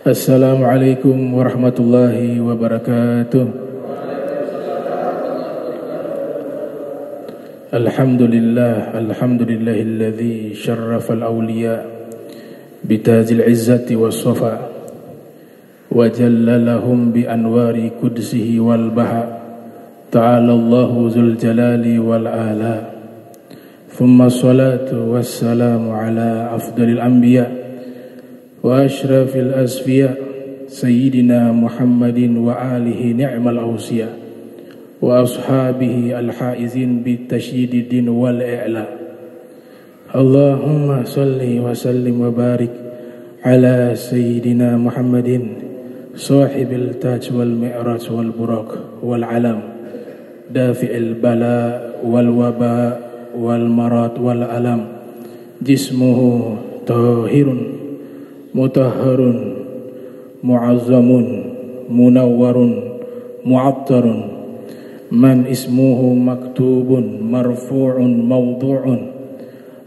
Assalamualaikum warahmatullahi wabarakatuh. Alhamdulillahilladzi syarrafal awliya bitazil izzati wassafa wa jallalahum bi anwari qudsihi wal baha ta'ala Allahu dzul jalali wal ala. Thumma salatu wassalamu ala afdalil anbiya wa ashrafil asfiya sayyidina Muhammadin wa alihi ni'mal awsiya wa ashabihi al-haizin bitasydidin wal i'la. Allahumma salli wa sallim wa barik ala sayyidina Muhammadin sahibil taj wal mi'raj wal buraq wal alam dafi'il bala wal waba wal marad wal alam jismuhu tahirun mutahharun mu'azzamun munawwarun mu'attarun man ismuhu maktubun marfu'un mawdu'un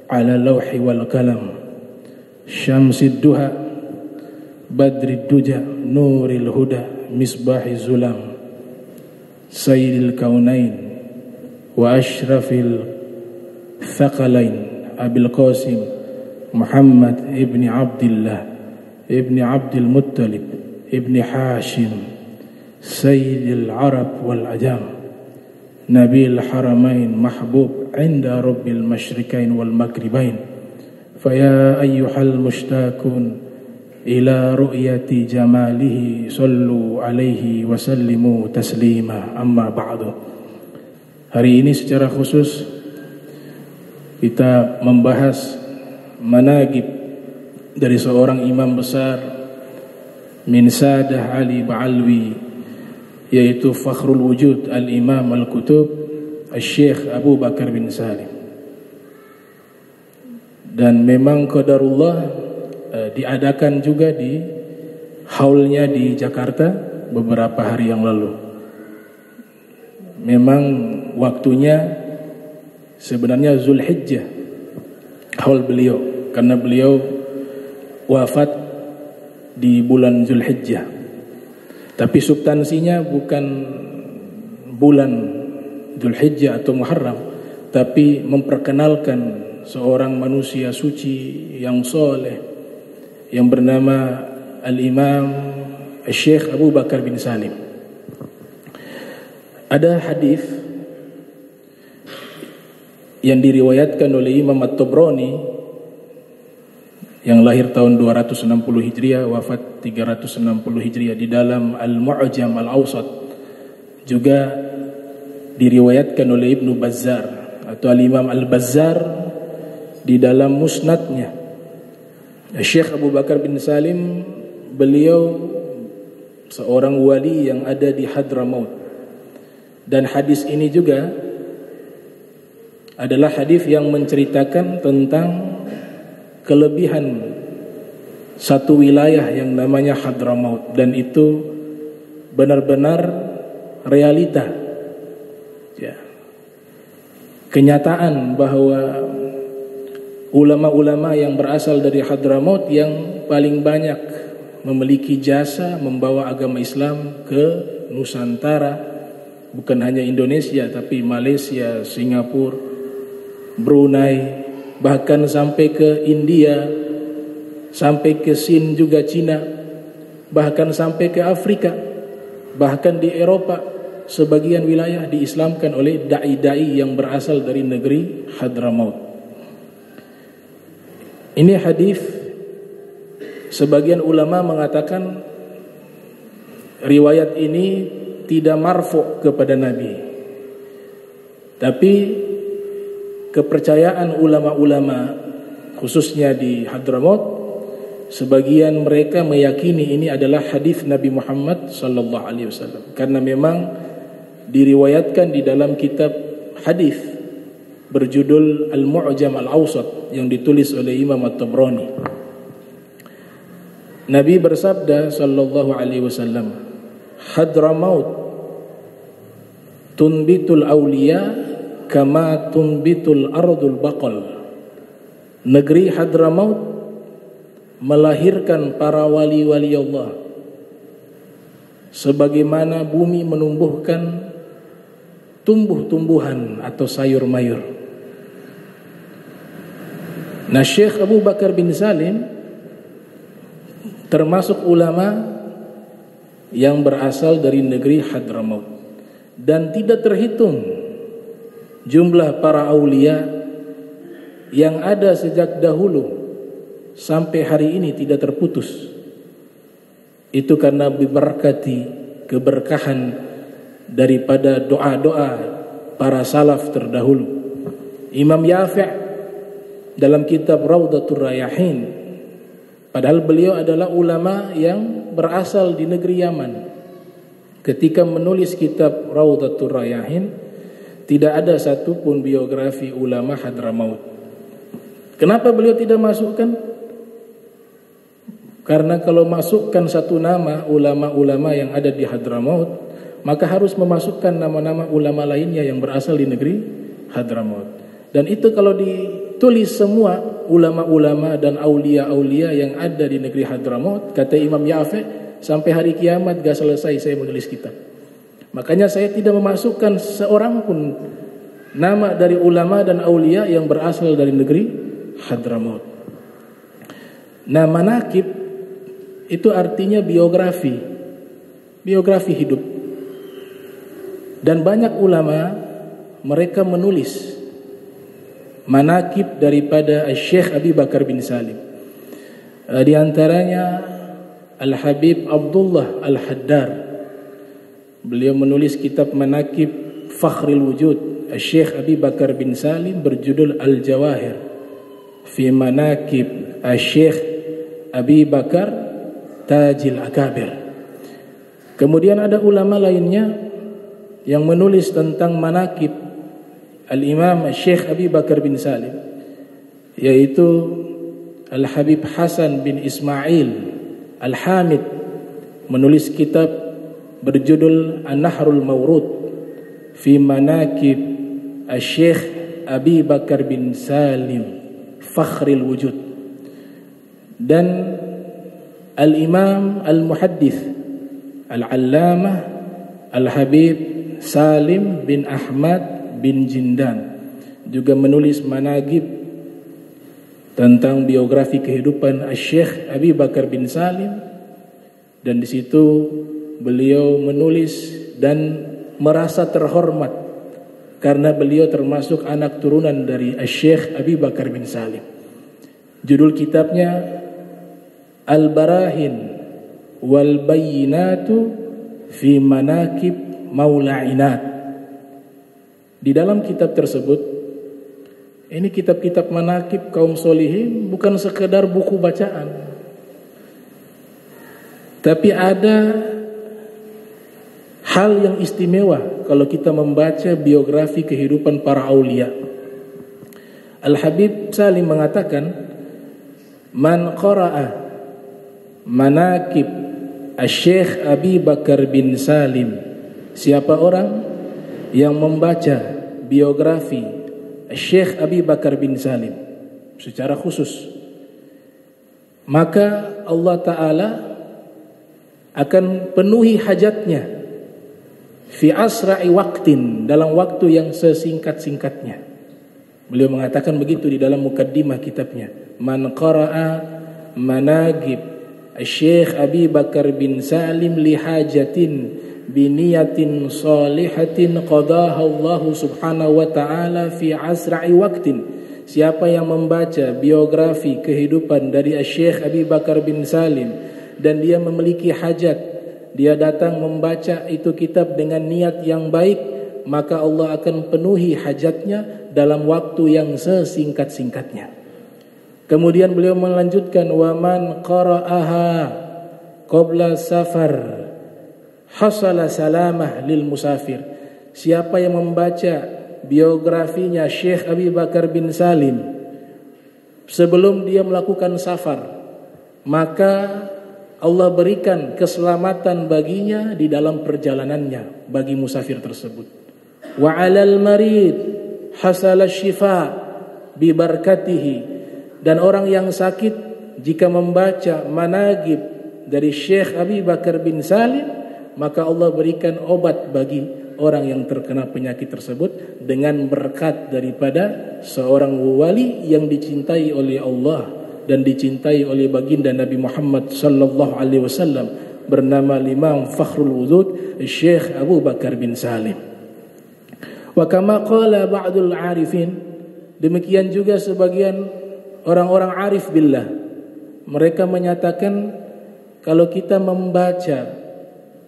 ala lawhi wal kalam syamsid duha badrid duja nuril huda misbahiz zulam sayyidil kaunain wa ashrafil thaqalain abil qasim Muhammad ibni Abdillah ibni Abdul Muttalib ibni Hashim sayyidil Arab wal Ajam nabil haramain mahbub inda rabbil masyriqain wal maghribain faya ayyuhal mushtaqun ila ru'yati jamalihi sallu alaihi wa sallimu taslima. Amma ba'du. Hari ini secara khusus kita membahas manaqib dari seorang imam besar min Sadah Ali Ba'alwi, yaitu Fakhrul Wujud Al-Imam Al-Kutub Al-Syekh Abu Bakar bin Salim. Dan memang qadarullah diadakan juga di haulnya di Jakarta beberapa hari yang lalu. Memang waktunya sebenarnya Zulhijjah haul beliau, karena beliau wafat di bulan Zulhijjah. Tapi substansinya bukan bulan Zulhijjah atau Muharram, tapi memperkenalkan seorang manusia suci yang soleh yang bernama Al-Imam Syekh Abu Bakar bin Salim. Ada hadis yang diriwayatkan oleh Imam At-Tabrani yang lahir tahun 260 Hijriah, wafat 360 Hijriah, di dalam Al-Mu'jam Al-Awsat. Juga diriwayatkan oleh Ibnu Bazzar atau Al-Imam Al-Bazzar di dalam musnadnya. Syekh Abu Bakar bin Salim, beliau seorang wali yang ada di Hadramaut. Dan hadis ini juga adalah hadis yang menceritakan tentang kelebihan satu wilayah yang namanya Hadramaut, dan itu benar-benar realita, ya, kenyataan bahwa ulama-ulama yang berasal dari Hadramaut yang paling banyak memiliki jasa membawa agama Islam ke Nusantara, bukan hanya Indonesia tapi Malaysia, Singapura, Brunei, bahkan sampai ke India, sampai ke Sin juga Cina, bahkan sampai ke Afrika, bahkan di Eropa sebagian wilayah diislamkan oleh dai-dai yang berasal dari negeri Hadramaut. Ini hadis, sebagian ulama mengatakan riwayat ini tidak marfu' kepada Nabi, tapi kepercayaan ulama-ulama khususnya di Hadramaut, sebagian mereka meyakini ini adalah hadis Nabi Muhammad sallallahu alaihi wasallam, karena memang diriwayatkan di dalam kitab hadis berjudul Al-Mu'jam Al-Awsat yang ditulis oleh Imam At-Tabrani. Nabi bersabda sallallahu alaihi wasallam, Hadramaut tunbitul awliya kama tunbitul ardul baqal. Negeri Hadramaut melahirkan para wali-wali Allah, sebagaimana bumi menumbuhkan tumbuh-tumbuhan atau sayur-mayur. Nah, Syekh Abu Bakar bin Salim termasuk ulama yang berasal dari negeri Hadramaut, dan tidak terhitung jumlah para aulia yang ada sejak dahulu sampai hari ini tidak terputus. Itu karena diberkati keberkahan daripada doa-doa para salaf terdahulu. Imam Yafi' dalam kitab Raudatul Rayahin, padahal beliau adalah ulama yang berasal di negeri Yaman, ketika menulis kitab Raudatul Rayahin tidak ada satupun biografi ulama Hadramaut. Kenapa beliau tidak masukkan? Karena kalau masukkan satu nama ulama-ulama yang ada di Hadramaut, maka harus memasukkan nama-nama ulama lainnya yang berasal di negeri Hadramaut. Dan itu kalau ditulis semua ulama-ulama dan aulia-aulia yang ada di negeri Hadramaut, kata Imam Yafi', sampai hari kiamat gak selesai saya menulis kitab. Makanya saya tidak memasukkan seorang pun nama dari ulama dan aulia yang berasal dari negeri Hadramaut. Nah, manaqib itu artinya biografi hidup. Dan banyak ulama mereka menulis manaqib daripada Syekh Abi Bakar bin Salim. Di antaranya Al-Habib Abdullah Al-Haddar. Beliau menulis kitab manaqib Fakhril Wujud Syekh Abi Bakar bin Salim berjudul Al-Jawahir fi manaqib Syekh Abi Bakar Tajil Akabir. Kemudian ada ulama lainnya yang menulis tentang manaqib Al-Imam Syekh Abi Bakar bin Salim, yaitu Al-Habib Hasan bin Ismail Al-Hamid, menulis kitab berjudul An-Nahrul Mawrud fi manaqib Syekh Abi Bakar bin Salim Fakhril Wujud. Dan Al-Imam Al-Muhaddith Al-Allamah Al-Habib Salim bin Ahmad bin Jindan juga menulis manaqib tentang biografi kehidupan Syekh Abi Bakar bin Salim, dan di situ beliau menulis dan merasa terhormat karena beliau termasuk anak turunan dari Syekh Abi Bakar bin Salim. Judul kitabnya Al-Barahin wal Bayyinatu fi Manaqib Maula'inat. Di dalam kitab tersebut, ini kitab-kitab manaqib kaum solihin bukan sekedar buku bacaan, tapi ada hal yang istimewa kalau kita membaca biografi kehidupan para aulia. Al-Habib Salim mengatakan, man qara'a manaqib Syekh Abi Bakar bin Salim, siapa orang yang membaca biografi Syekh Abi Bakar bin Salim secara khusus, maka Allah Ta'ala akan penuhi hajatnya fi asra'i waqtin, dalam waktu yang sesingkat-singkatnya. Beliau mengatakan begitu di dalam mukaddimah kitabnya, man qara'a manaqib Syekh Abi Bakar bin Salim li hajatin biniyatin salihatin qadaha Allah subhanahu wa ta'ala fi asra'i waqtin. Siapa yang membaca biografi kehidupan dari Syekh Abi Bakar bin Salim dan dia memiliki hajat, dia datang membaca itu kitab dengan niat yang baik, maka Allah akan penuhi hajatnya dalam waktu yang sesingkat-singkatnya. Kemudian beliau melanjutkan, wa man qara'aha qabla safar hasala salamah lil musafir. Siapa yang membaca biografinya Syekh Abi Bakar bin Salim sebelum dia melakukan safar, maka Allah berikan keselamatan baginya di dalam perjalanannya bagi musafir tersebut. Wa 'alal marid hasala syifa bi barakatihi, dan orang yang sakit jika membaca manaqib dari Syekh Abi Bakar bin Salim, maka Allah berikan obat bagi orang yang terkena penyakit tersebut dengan berkat daripada seorang wali yang dicintai oleh Allah dan dicintai oleh baginda Nabi Muhammad sallallahu alaihi wasallam, bernama Imam Fakhrul Wujud Syekh Abu Bakar bin Salim. Wa kama qala ba'dul arifin, demikian juga sebagian orang-orang arif billah, mereka menyatakan kalau kita membaca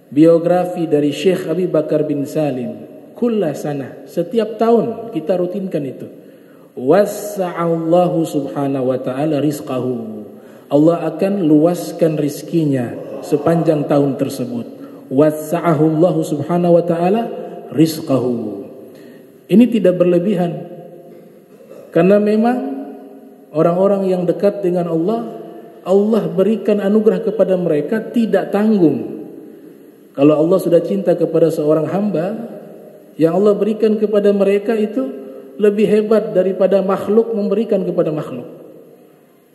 biografi dari Syekh Abi Bakar bin Salim kulla sanah, setiap tahun kita rutinkan itu, wassa'allahu subhanahu wa ta'ala rizqahu, Allah akan luaskan rizkinya sepanjang tahun tersebut. Wassa'ahu Allah subhanahu wa ta'ala rizqahu. Ini tidak berlebihan, karena memang orang-orang yang dekat dengan Allah, Allah berikan anugerah kepada mereka tidak tanggung. Kalau Allah sudah cinta kepada seorang hamba, yang Allah berikan kepada mereka itu lebih hebat daripada makhluk memberikan kepada makhluk.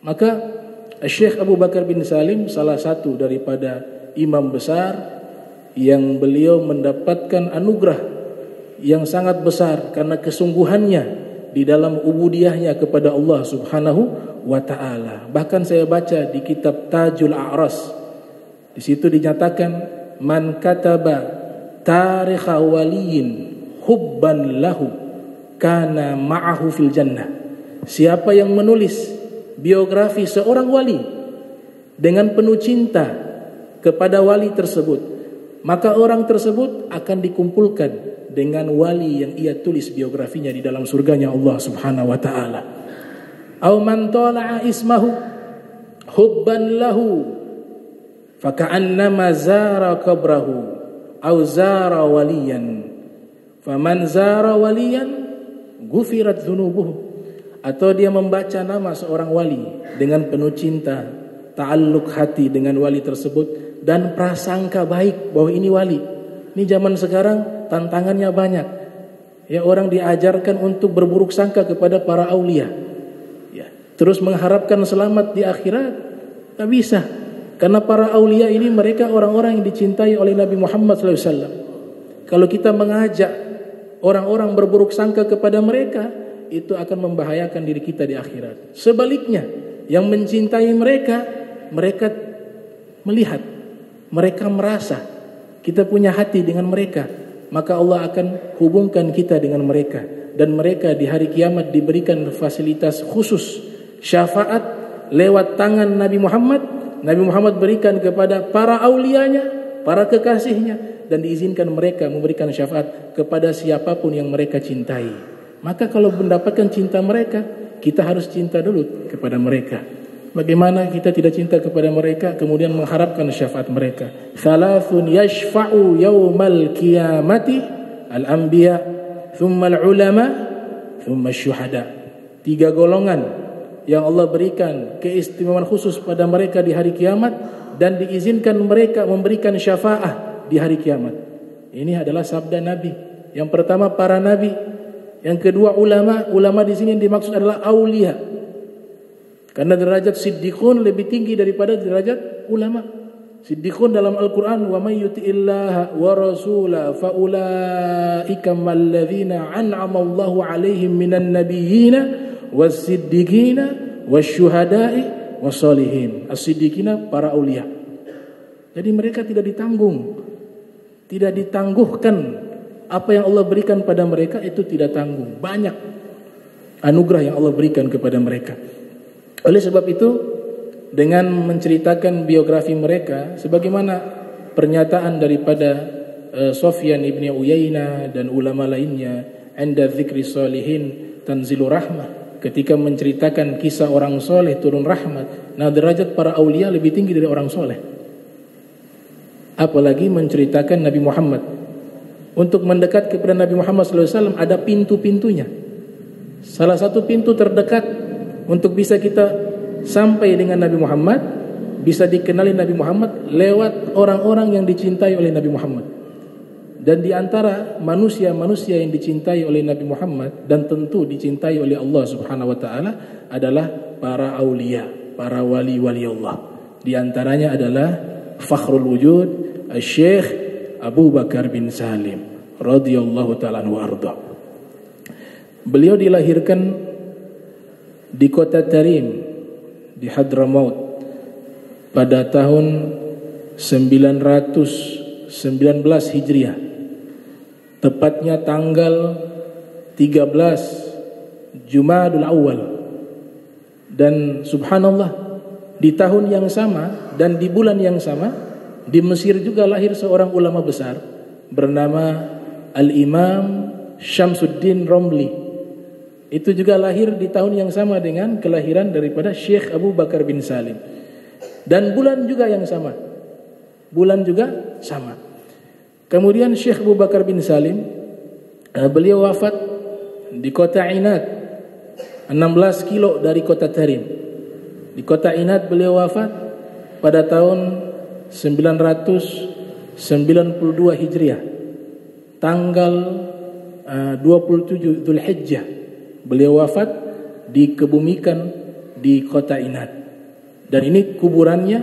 Maka Syekh Abu Bakar bin Salim salah satu daripada imam besar yang beliau mendapatkan anugerah yang sangat besar karena kesungguhannya di dalam ubudiyahnya kepada Allah Subhanahu wa taala. Bahkan saya baca di kitab Tajul A'ras, di situ dinyatakan man kataba tarikha waliyin hubban lahu kana ma'ahu fil jannah. Siapa yang menulis biografi seorang wali dengan penuh cinta kepada wali tersebut, maka orang tersebut akan dikumpulkan dengan wali yang ia tulis biografinya di dalam surganya Allah Subhanahu wa taala. Aw man tala'a ismahu hubban lahu faka'annama zara qabrahu aw zara waliyan faman zara waliyan gufirat dzunubuhu. Atau dia membaca nama seorang wali dengan penuh cinta, ta'alluq hati dengan wali tersebut dan prasangka baik bahwa ini wali. Ini zaman sekarang tantangannya banyak. Ya, orang diajarkan untuk berburuk sangka kepada para aulia. Ya, terus mengharapkan selamat di akhirat, tak bisa. Karena para aulia ini mereka orang-orang yang dicintai oleh Nabi Muhammad SAW. Kalau kita mengajak orang-orang berburuk sangka kepada mereka, itu akan membahayakan diri kita di akhirat. Sebaliknya, yang mencintai mereka, mereka melihat, mereka merasa kita punya hati dengan mereka, maka Allah akan hubungkan kita dengan mereka, dan mereka di hari kiamat diberikan fasilitas khusus syafaat lewat tangan Nabi Muhammad. Nabi Muhammad berikan kepada para aulianya, para kekasihnya, dan diizinkan mereka memberikan syafaat kepada siapapun yang mereka cintai. Maka kalau mendapatkan cinta mereka, kita harus cinta dulu kepada mereka. Bagaimana kita tidak cinta kepada mereka kemudian mengharapkan syafaat mereka? Thalathun yashfa'u yawmal qiyamati al-anbiya thumma al-ulama thumma asy-syuhada. 3 golongan yang Allah berikan keistimewaan khusus pada mereka di hari kiamat dan diizinkan mereka memberikan syafaat di hari kiamat. Ini adalah sabda Nabi. Yang pertama para nabi, yang kedua ulama. Ulama di sini yang dimaksud adalah aulia. Karena derajat siddiqun lebih tinggi daripada derajat ulama. Siddiqun dalam Al-Quran, wa may yuti'illaha wa rasulahu fa ulaika malladzina an'ama Allahu 'alaihim minan nabiyyina was-siddiqina wasyuhada'i was-shalihin. As-siddiqina para aulia. Jadi mereka tidak ditanggung, tidak ditangguhkan. Apa yang Allah berikan pada mereka itu tidak tanggung. Banyak anugerah yang Allah berikan kepada mereka. Oleh sebab itu, dengan menceritakan biografi mereka, sebagaimana pernyataan daripada Sufyan ibn Uyainah dan ulama lainnya, "Inda dzikri sholihin tanzilu rahmah." Ketika menceritakan kisah orang soleh turun rahmat. Nah, derajat para aulia lebih tinggi dari orang soleh. Apalagi menceritakan Nabi Muhammad. Untuk mendekat kepada Nabi Muhammad SAW ada pintu-pintunya. Salah satu pintu terdekat untuk bisa kita sampai dengan Nabi Muhammad, bisa dikenali Nabi Muhammad lewat orang-orang yang dicintai oleh Nabi Muhammad. Dan di antara manusia-manusia yang dicintai oleh Nabi Muhammad dan tentu dicintai oleh Allah Subhanahu wa taala adalah para aulia, para wali-wali Allah. Di antaranya adalah Fakhrul Wujud Syekh Abu Bakar bin Salim radhiyallahu ta'ala anhu arda. Beliau dilahirkan di kota Tarim di Hadramaut pada tahun 919 Hijriah, tepatnya tanggal 13 Jumadul Awal. Dan subhanallah, di tahun yang sama dan di bulan yang sama di Mesir juga lahir seorang ulama besar bernama Al-Imam Syamsuddin Romli. Itu juga lahir di tahun yang sama dengan kelahiran daripada Syekh Abu Bakar bin Salim. Dan bulan juga yang sama. Bulan juga sama. Kemudian Syekh Abu Bakar bin Salim, beliau wafat di kota Inad, 16 kilo dari kota Tarim. Di kota Inad beliau wafat pada tahun 992 Hijriah, tanggal 27 Dzulhijjah. Beliau wafat dikebumikan di kota Inad. Dan ini kuburannya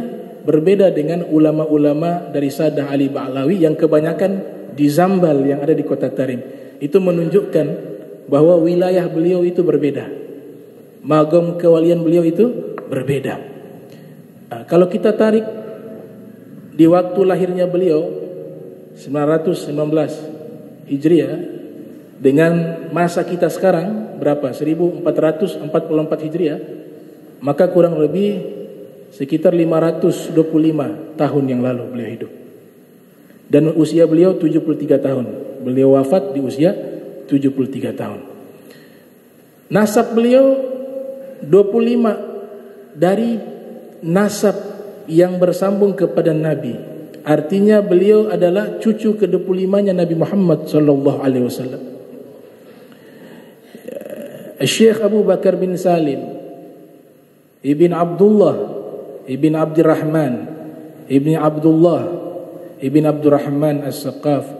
berbeda dengan ulama-ulama dari Sadah Ali Ba'lawi yang kebanyakan di Zambal yang ada di kota Tarim. Itu menunjukkan bahwa wilayah beliau itu berbeda. Magam kewalian beliau itu berbeda. Kalau kita tarik di waktu lahirnya beliau 919 Hijriah dengan masa kita sekarang berapa? 1444 Hijriah, maka kurang lebih sekitar 525 tahun yang lalu beliau hidup. Dan usia beliau 73 tahun. Beliau wafat di usia 73 tahun. Nasab beliau 25 dari nasab yang bersambung kepada Nabi. Artinya beliau adalah cucu ke-25-nya Nabi Muhammad sallallahu alaihi wasallam. Syekh Abu Bakar bin Salim Ibn Abdullah Ibn Abdurrahman Ibn Abdullah Ibn Abdurrahman As-Saqaf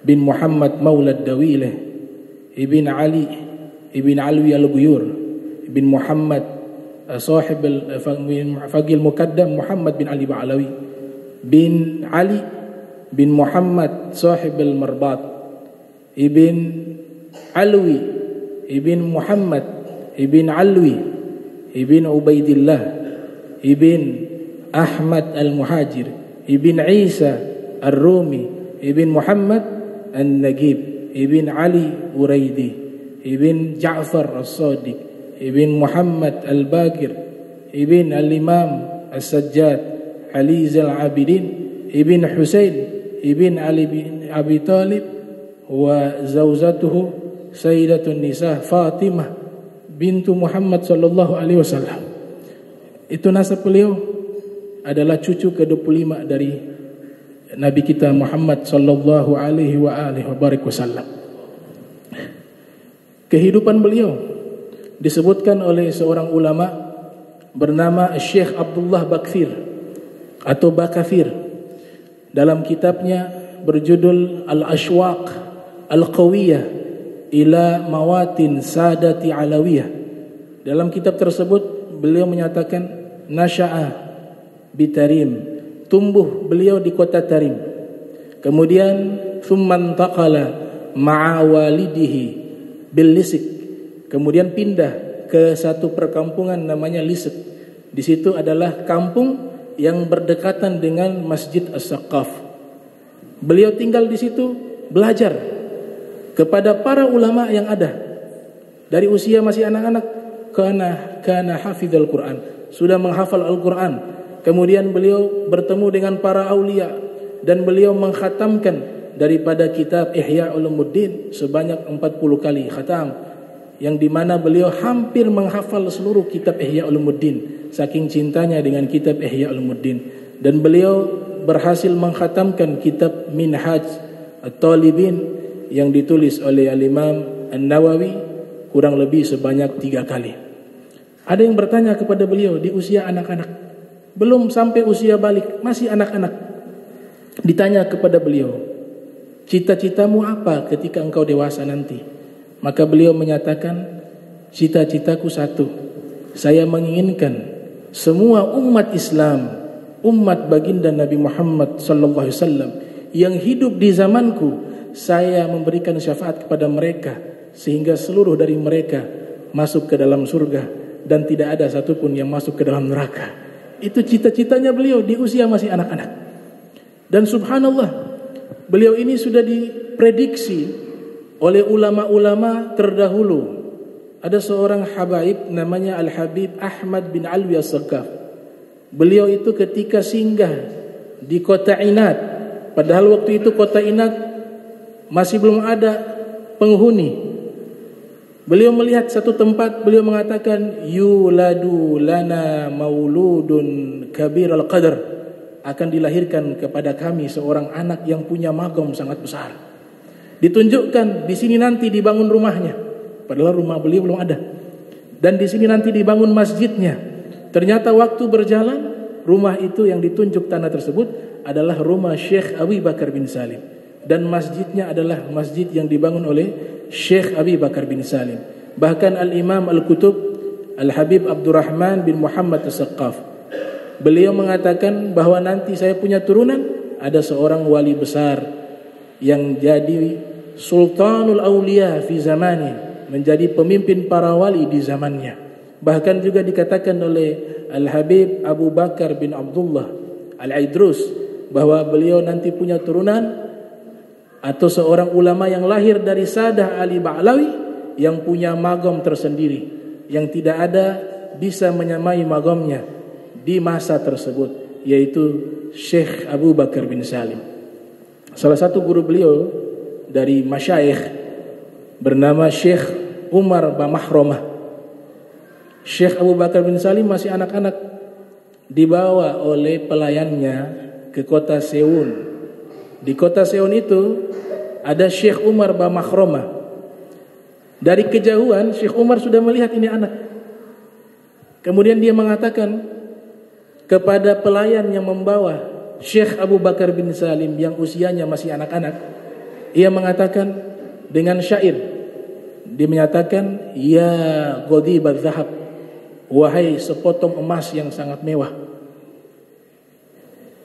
bin Muhammad Maulad Dawileh Ibn Ali Ibn Alwi Al-Ghuyur Ibn Muhammad Sahib Faqil Muqaddam Muhammad bin Ali Ba'lawi bin Ali bin Muhammad Sahib Al-Marbat Ibn Alwi Ibn Muhammad Ibn Alwi Ibn Ubaidillah Ibn Ahmad Al-Muhajir Ibn Isa Ar-Rumi Ibn Muhammad Al-Nagib Ibn Ali Uraidi Ibn Ja'far As-Sadiq Ibn Muhammad Al-Bakir Ibn Al-Imam As-Sajjad Ali Zal-Abidin Ibn Husain Ibn Ali bin Abi Talib wa zawjatuhu Sayyidatun Nisa Fatimah bintu Muhammad sallallahu alaihi wasallam. Itu nasab beliau adalah cucu ke-25 dari Nabi kita Muhammad sallallahu alaihi wasallam. Kehidupan beliau disebutkan oleh seorang ulama bernama Syekh Abdullah Bakfir atau Bakafir dalam kitabnya berjudul Al-Ashwaq Al-Qawiyah ila Mawatin Sadati Alawiyah. Dalam kitab tersebut beliau menyatakan nasya'a bitarim, tumbuh beliau di kota Tarim. Kemudian thumman taqala ma'a walidihi bil Lisik. Kemudian pindah ke satu perkampungan namanya Lisik. Di situ adalah kampung yang berdekatan dengan Masjid As-Saqaf. Beliau tinggal di situ belajar kepada para ulama yang ada dari usia masih anak-anak. Kana hafizul Quran, sudah menghafal Al-Quran. Kemudian beliau bertemu dengan para aulia dan beliau mengkhatamkan daripada kitab Ihya Ulumuddin sebanyak 40 kali khatam, yang dimana beliau hampir menghafal seluruh kitab Ihya Ulumuddin saking cintanya dengan kitab Ihya Ulumuddin. Dan beliau berhasil mengkhatamkan kitab Minhaj At-Talibin yang ditulis oleh Al-Imam An-Nawawi kurang lebih sebanyak 3 kali. Ada yang bertanya kepada beliau di usia anak-anak, belum sampai usia balik, masih anak-anak. Ditanya kepada beliau, cita-citamu apa ketika engkau dewasa nanti? Maka beliau menyatakan, cita-citaku satu, saya menginginkan semua umat Islam, umat baginda Nabi Muhammad sallallahu alaihi wasallam yang hidup di zamanku, saya memberikan syafaat kepada mereka sehingga seluruh dari mereka masuk ke dalam surga dan tidak ada satupun yang masuk ke dalam neraka. Itu cita-citanya beliau di usia masih anak-anak. Dan subhanallah, beliau ini sudah diprediksi oleh ulama-ulama terdahulu. Ada seorang habaib namanya Al-Habib Ahmad bin Alwi As-Saqqaf. Beliau itu ketika singgah di kota Inat, padahal waktu itu kota Inat masih belum ada penghuni. Beliau melihat satu tempat, beliau mengatakan, yuladu lana mauludun kabir al-qadr, akan dilahirkan kepada kami seorang anak yang punya magom sangat besar. Ditunjukkan di sini nanti dibangun rumahnya. Padahal rumah beliau belum ada. Dan di sini nanti dibangun masjidnya. Ternyata waktu berjalan, rumah itu yang ditunjuk tanah tersebut adalah rumah Syekh Abi Bakar bin Salim. Dan masjidnya adalah masjid yang dibangun oleh Syekh Abi Bakar bin Salim. Bahkan Al-Imam Al-Kutub Al-Habib Abdurrahman bin Muhammad As-Saqqaf, beliau mengatakan bahwa nanti saya punya turunan, ada seorang wali besar yang jadi Sultanul Aulia fi zamani, menjadi pemimpin para wali di zamannya. Bahkan juga dikatakan oleh Al-Habib Abu Bakar bin Abdullah Al-Aidrus bahwa beliau nanti punya turunan atau seorang ulama yang lahir dari Sadah Ali Ba'lawi yang punya magom tersendiri, yang tidak ada bisa menyamai magomnya di masa tersebut, yaitu Syekh Abu Bakar bin Salim. Salah satu guru beliau dari masyayikh bernama Syekh Umar Bamahromah. Syekh Abu Bakar bin Salim masih anak-anak, dibawa oleh pelayannya ke kota Seun. Di kota Seun itu ada Syekh Umar Bamahromah. Dari kejauhan Syekh Umar sudah melihat ini anak. Kemudian dia mengatakan kepada pelayan yang membawa Syekh Abu Bakar bin Salim yang usianya masih anak-anak, ia mengatakan dengan syair, dia menyatakan, ya ghadibaz zahab, wahai sepotong emas yang sangat mewah,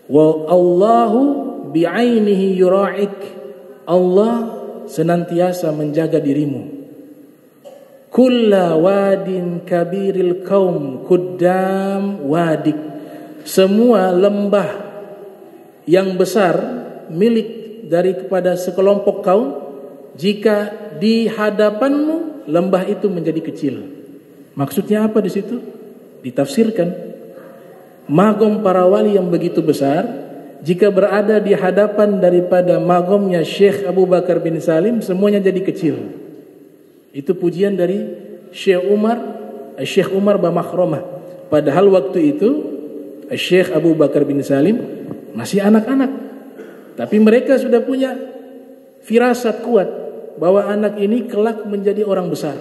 wa Allahu bi'ainihi yura'ik, Allah senantiasa menjaga dirimu. Kulla wadin kabiril kaum kuddam wadik, semua lembah yang besar milik daripada sekelompok kaum, jika di hadapanmu lembah itu menjadi kecil. Maksudnya apa di situ? Ditafsirkan, magom para wali yang begitu besar, jika berada di hadapan daripada magomnya Syekh Abu Bakar bin Salim, semuanya jadi kecil. Itu pujian dari Syekh Umar Bamahromah. Padahal waktu itu Syekh Abu Bakar bin Salim masih anak-anak, tapi mereka sudah punya firasat kuat bahwa anak ini kelak menjadi orang besar.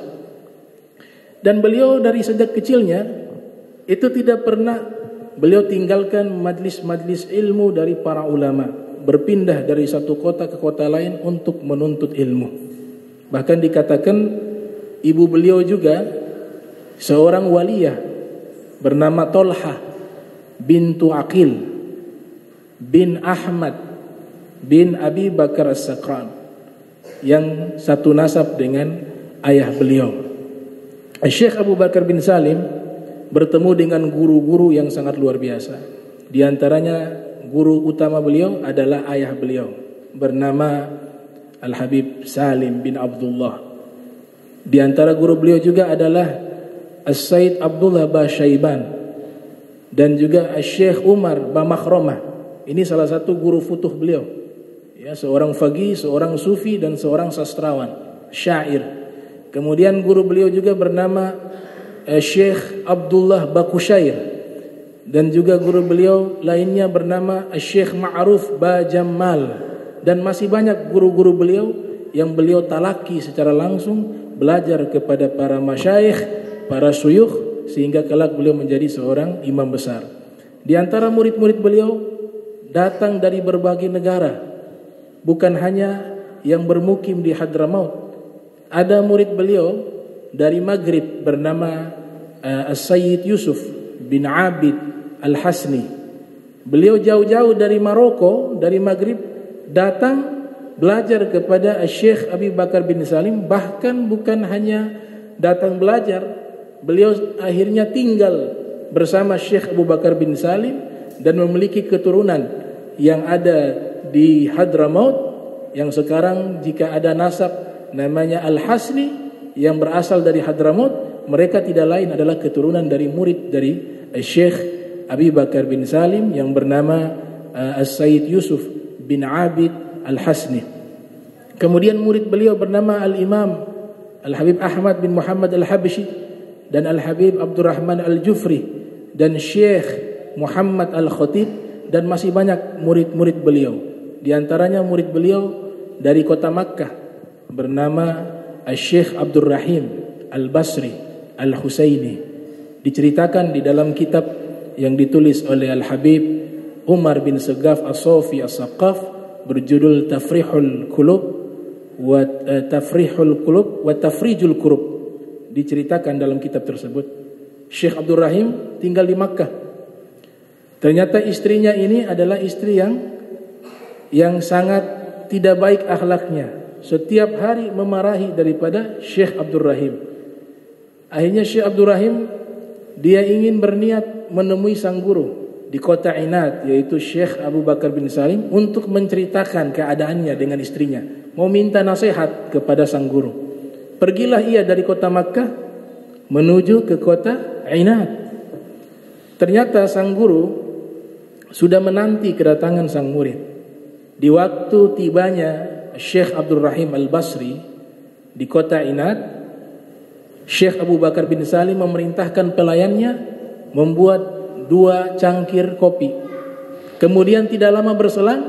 Dan beliau dari sejak kecilnya itu tidak pernah beliau tinggalkan majlis-majlis ilmu dari para ulama, berpindah dari satu kota ke kota lain untuk menuntut ilmu. Bahkan dikatakan ibu beliau juga seorang waliyah bernama Tolhah bintu Aqil bin Ahmad bin Abi Bakar As-Sakran, yang satu nasab dengan ayah beliau. Syekh Abu Bakar bin Salim bertemu dengan guru-guru yang sangat luar biasa. Di antaranya guru utama beliau adalah ayah beliau, bernama Al-Habib Salim bin Abdullah. Di antara guru beliau juga adalah As-Said Abdullah Basyaiban dan juga Syekh Umar Bamahromah. Ini salah satu guru futuh beliau, ya, seorang faqih, seorang sufi dan seorang sastrawan, syair. Kemudian guru beliau juga bernama Syekh Abdullah Bakusyair, dan juga guru beliau lainnya bernama Syekh Ma'ruf Bajamal, dan masih banyak guru-guru beliau yang beliau talaki secara langsung, belajar kepada para masyayikh, para syuyukh, sehingga kelak beliau menjadi seorang imam besar. Di antara murid-murid beliau datang dari berbagai negara, bukan hanya yang bermukim di Hadramaut. Ada murid beliau dari Maghrib bernama As-Sayyid Yusuf bin Abid Al-Hasni. Beliau jauh-jauh dari Maroko, dari Maghrib, datang belajar kepada Syekh Abi Bakar bin Salim. Bahkan bukan hanya datang belajar, beliau akhirnya tinggal bersama Syekh Abu Bakar bin Salim dan memiliki keturunan yang ada di Hadramaut, yang sekarang jika ada nasab namanya Al-Hasni yang berasal dari Hadramaut. Mereka tidak lain adalah keturunan dari murid dari Syekh Abi Bakar bin Salim yang bernama As-Sayyid Yusuf bin Abid Al-Hasni. Kemudian murid beliau bernama Al-Imam Al-Habib Ahmad bin Muhammad Al-Habshi dan Al-Habib Abdurrahman Al-Jufri dan Syekh Muhammad Al-Khatib, dan masih banyak murid-murid beliau. Di antaranya murid beliau dari kota Makkah bernama Syekh Abdurrahim Al-Basri Al-Husaini. Diceritakan di dalam kitab yang ditulis oleh Al-Habib Umar bin Segaf As-Sofi As-Saqaf berjudul Tafrihul Qulub wa Tafrijul Qurub. Diceritakan dalam kitab tersebut, Syekh Abdul Rahim tinggal di Makkah. Ternyata istrinya ini adalah istri yang sangat tidak baik akhlaknya. Setiap hari memarahi daripada Syekh Abdul Rahim. Akhirnya Syekh Abdul Rahim dia ingin berniat menemui sang guru di kota Inat, yaitu Syekh Abu Bakar bin Salim, untuk menceritakan keadaannya dengan istrinya, mau minta nasihat kepada sang guru. Pergilah ia dari kota Makkah menuju ke kota Inat. Ternyata sang guru sudah menanti kedatangan sang murid. Di waktu tibanya Syekh Abdul Rahim Al-Basri di kota Inat, Syekh Abu Bakar bin Salim memerintahkan pelayannya membuat 2 cangkir kopi. Kemudian tidak lama berselang,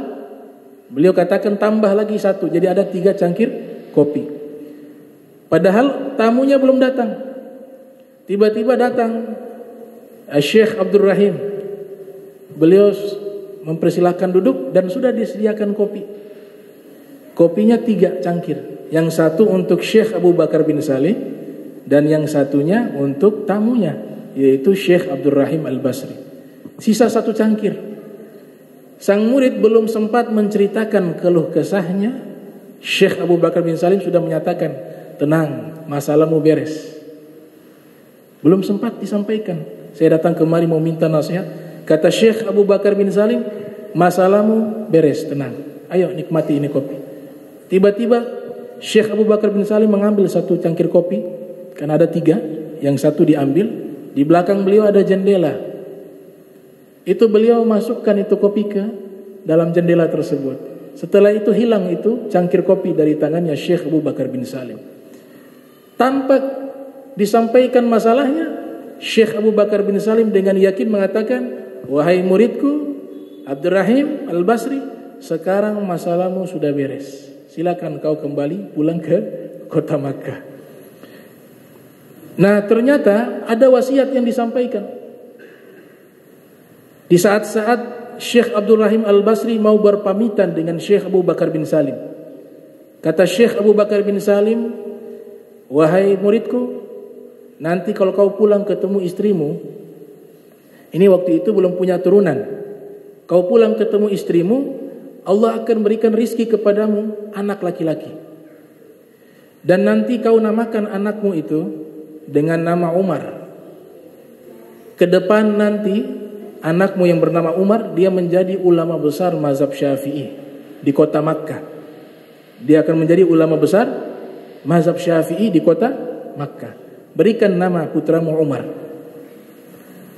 beliau katakan tambah lagi 1, jadi ada 3 cangkir kopi. Padahal tamunya belum datang. Tiba-tiba datang Syekh Abdul Rahim. Beliau mempersilahkan duduk dan sudah disediakan kopi. Kopinya 3 cangkir. Yang satu untuk Syekh Abu Bakar bin Salim dan yang satunya untuk tamunya, yaitu Syekh Abdul Rahim Al-Basri. Sisa 1 cangkir. Sang murid belum sempat menceritakan keluh kesahnya, Syekh Abu Bakar bin Salim sudah menyatakan, tenang, masalahmu beres. Belum sempat disampaikan, saya datang kemari mau minta nasihat. Kata Syekh Abu Bakar bin Salim, masalahmu beres, tenang, ayo nikmati ini kopi. Tiba-tiba Syekh Abu Bakar bin Salim mengambil 1 cangkir kopi, kan ada 3, yang 1 diambil. Di belakang beliau ada jendela. Itu beliau masukkan itu kopi ke dalam jendela tersebut. Setelah itu hilang itu cangkir kopi dari tangannya Syekh Abu Bakar bin Salim. Tanpa disampaikan masalahnya, Syekh Abu Bakar bin Salim dengan yakin mengatakan, wahai muridku Abdurrahim Al-Basri, sekarang masalahmu sudah beres. Silakan kau kembali pulang ke kota Makkah. Nah, ternyata ada wasiat yang disampaikan. Di saat-saat Syekh Abdul Rahim Al-Basri mau berpamitan dengan Syekh Abu Bakar bin Salim, kata Syekh Abu Bakar bin Salim, wahai muridku, nanti kalau kau pulang ketemu istrimu, ini waktu itu belum punya turunan, kau pulang ketemu istrimu, Allah akan berikan rizki kepadamu anak laki-laki. Dan nanti kau namakan anakmu itu dengan nama Umar. Ke depan nanti anakmu yang bernama Umar, dia menjadi ulama besar mazhab Syafi'i di kota Makkah. Dia akan menjadi ulama besar mazhab Syafi'i di kota Makkah. Berikan nama putramu Umar.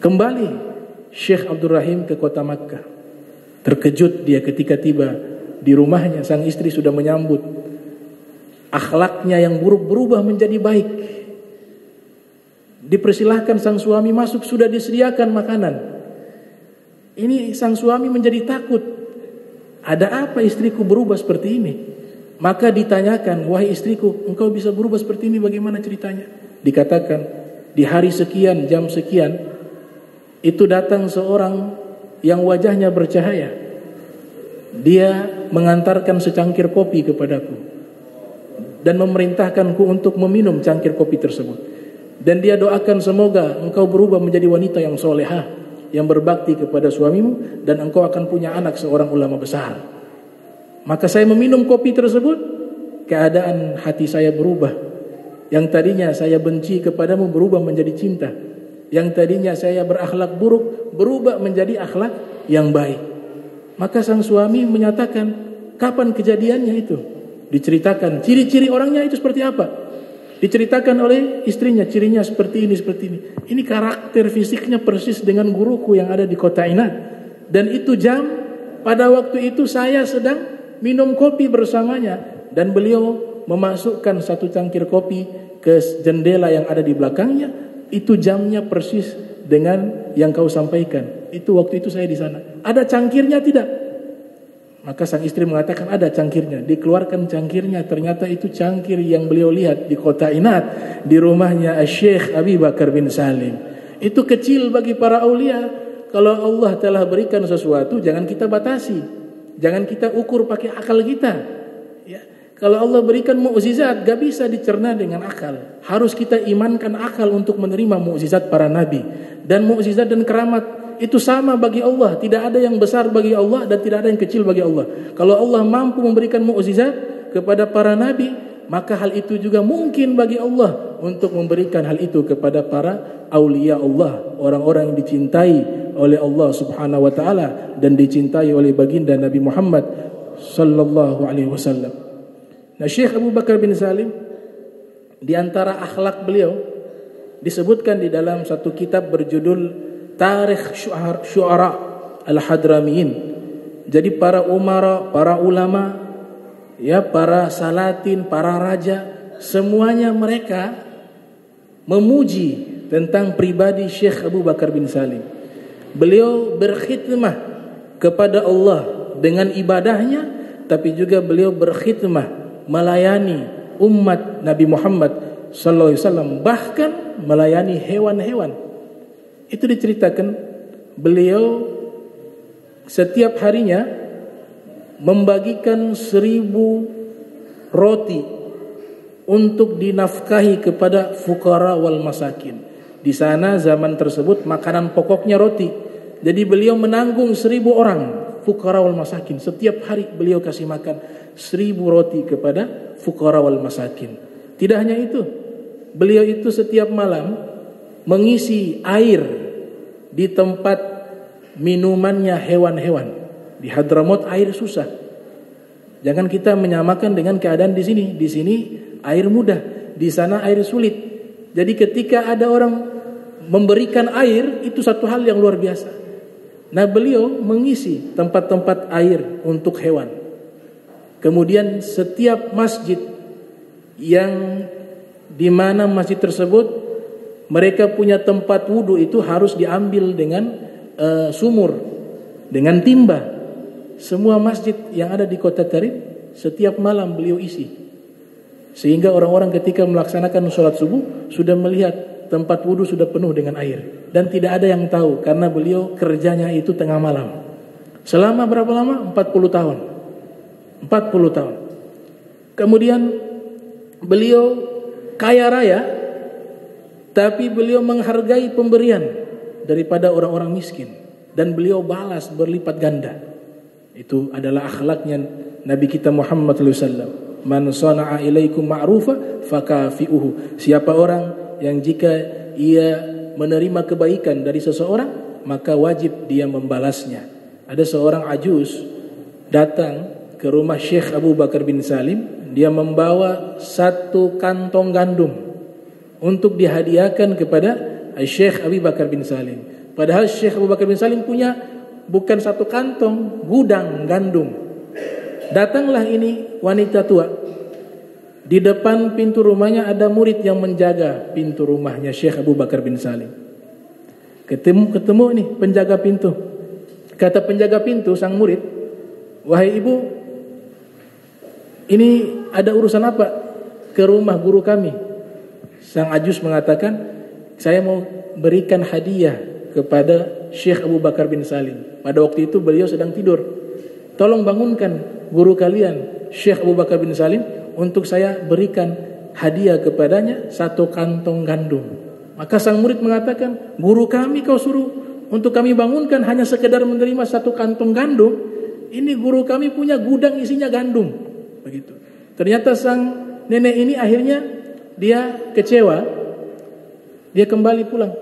Kembali Syekh Abdul Rahim ke kota Makkah. Terkejut dia ketika tiba di rumahnya, sang istri sudah menyambut. Akhlaknya yang buruk berubah menjadi baik. Dipersilahkan sang suami masuk, sudah disediakan makanan. Ini sang suami menjadi takut. Ada apa istriku berubah seperti ini? Maka ditanyakan, wahai istriku, engkau bisa berubah seperti ini, bagaimana ceritanya? Dikatakan, di hari sekian, jam sekian, itu datang seorang yang wajahnya bercahaya. Dia mengantarkan secangkir kopi kepadaku dan memerintahkanku untuk meminum cangkir kopi tersebut. Dan dia doakan semoga engkau berubah menjadi wanita yang solehah, yang berbakti kepada suamimu, dan engkau akan punya anak seorang ulama besar. Maka saya meminum kopi tersebut, keadaan hati saya berubah. Yang tadinya saya benci kepadamu berubah menjadi cinta. Yang tadinya saya berakhlak buruk berubah menjadi akhlak yang baik. Maka sang suami menyatakan, kapan kejadiannya itu? Diceritakan, ciri-ciri orangnya itu seperti apa? Diceritakan oleh istrinya, cirinya seperti ini, seperti ini. Ini karakter fisiknya persis dengan guruku yang ada di kota Inat. Dan itu jam, pada waktu itu saya sedang minum kopi bersamanya. Dan beliau memasukkan satu cangkir kopi ke jendela yang ada di belakangnya. Itu jamnya persis dengan yang kau sampaikan. Itu waktu itu saya di sana. Ada cangkirnya tidak? Maka sang istri mengatakan ada cangkirnya. Dikeluarkan cangkirnya, ternyata itu cangkir yang beliau lihat di kota Inat, di rumahnya Syekh Abi Bakar bin Salim. Itu kecil bagi para aulia. Kalau Allah telah berikan sesuatu, jangan kita batasi, jangan kita ukur pakai akal kita. Ya. Kalau Allah berikan mukjizat, gak bisa dicerna dengan akal. Harus kita imankan akal untuk menerima mukjizat para nabi. Dan mukjizat dan keramat itu sama bagi Allah. Tidak ada yang besar bagi Allah dan tidak ada yang kecil bagi Allah. Kalau Allah mampu memberikan mukjizat kepada para nabi, maka hal itu juga mungkin bagi Allah untuk memberikan hal itu kepada para aulia Allah, orang-orang yang dicintai oleh Allah Subhanahu wa taala dan dicintai oleh baginda Nabi Muhammad sallallahu alaihi wasallam. Nah, Syekh Abu Bakar bin Salim, di antara akhlak beliau disebutkan di dalam satu kitab berjudul Tarikh Syu'ara Al-Hadramiyin. Jadi para umara, para ulama, ya, para salatin, para raja, semuanya mereka memuji tentang pribadi Syekh Abu Bakar bin Salim. Beliau berkhidmah kepada Allah dengan ibadahnya, tapi juga beliau berkhidmah melayani umat Nabi Muhammad sallallahu alaihi wasallam, bahkan melayani hewan-hewan. Itu diceritakan beliau setiap harinya membagikan 1000 roti untuk dinafkahi kepada fuqara wal masakin. Di sana zaman tersebut makanan pokoknya roti. Jadi beliau menanggung 1000 orang fuqara wal masakin. Setiap hari beliau kasih makan 1000 roti kepada fuqara wal masakin. Tidak hanya itu, beliau itu setiap malam mengisi air di tempat minumannya hewan-hewan. Di Hadramaut air susah. Jangan kita menyamakan dengan keadaan di sini. Di sini air mudah, di sana air sulit. Jadi ketika ada orang memberikan air, itu satu hal yang luar biasa. Nah, beliau mengisi tempat-tempat air untuk hewan. Kemudian setiap masjid yang di mana masjid tersebut mereka punya tempat wudhu, itu harus diambil dengan sumur, dengan timba. Semua masjid yang ada di kota Tarim setiap malam beliau isi. Sehingga orang-orang ketika melaksanakan sholat subuh sudah melihat tempat wudhu sudah penuh dengan air. Dan tidak ada yang tahu karena beliau kerjanya itu tengah malam. Selama berapa lama? 40 tahun. 40 tahun. Kemudian beliau kaya raya, tapi beliau menghargai pemberian daripada orang-orang miskin. Dan beliau balas berlipat ganda. Itu adalah akhlaknya Nabi kita Muhammad SAW. Man sana'a ilaikum ma'rufa fakafi'uhu. Siapa orang yang jika ia menerima kebaikan dari seseorang, maka wajib dia membalasnya. Ada seorang ajuz datang ke rumah Syekh Abu Bakar bin Salim. Dia membawa 1 kantong gandum untuk dihadiahkan kepada Syekh Abu Bakar bin Salim. Padahal Syekh Abu Bakar bin Salim punya bukan 1 kantong, gudang gandum. Datanglah ini wanita tua. Di depan pintu rumahnya ada murid yang menjaga pintu rumahnya Syekh Abu Bakar bin Salim. Ketemu ini penjaga pintu. Kata penjaga pintu sang murid, "Wahai ibu, ini ada urusan apa ke rumah guru kami?" Sang ajus mengatakan, "Saya mau berikan hadiah kepada Syekh Abu Bakar bin Salim. Pada waktu itu beliau sedang tidur. Tolong bangunkan guru kalian, Syekh Abu Bakar bin Salim, untuk saya berikan hadiah kepadanya 1 kantong gandum." Maka sang murid mengatakan, guru kami kau suruh untuk kami bangunkan hanya sekedar menerima 1 kantong gandum. Ini guru kami punya gudang isinya gandum. Begitu. Ternyata sang nenek ini akhirnya dia kecewa. Dia kembali pulang.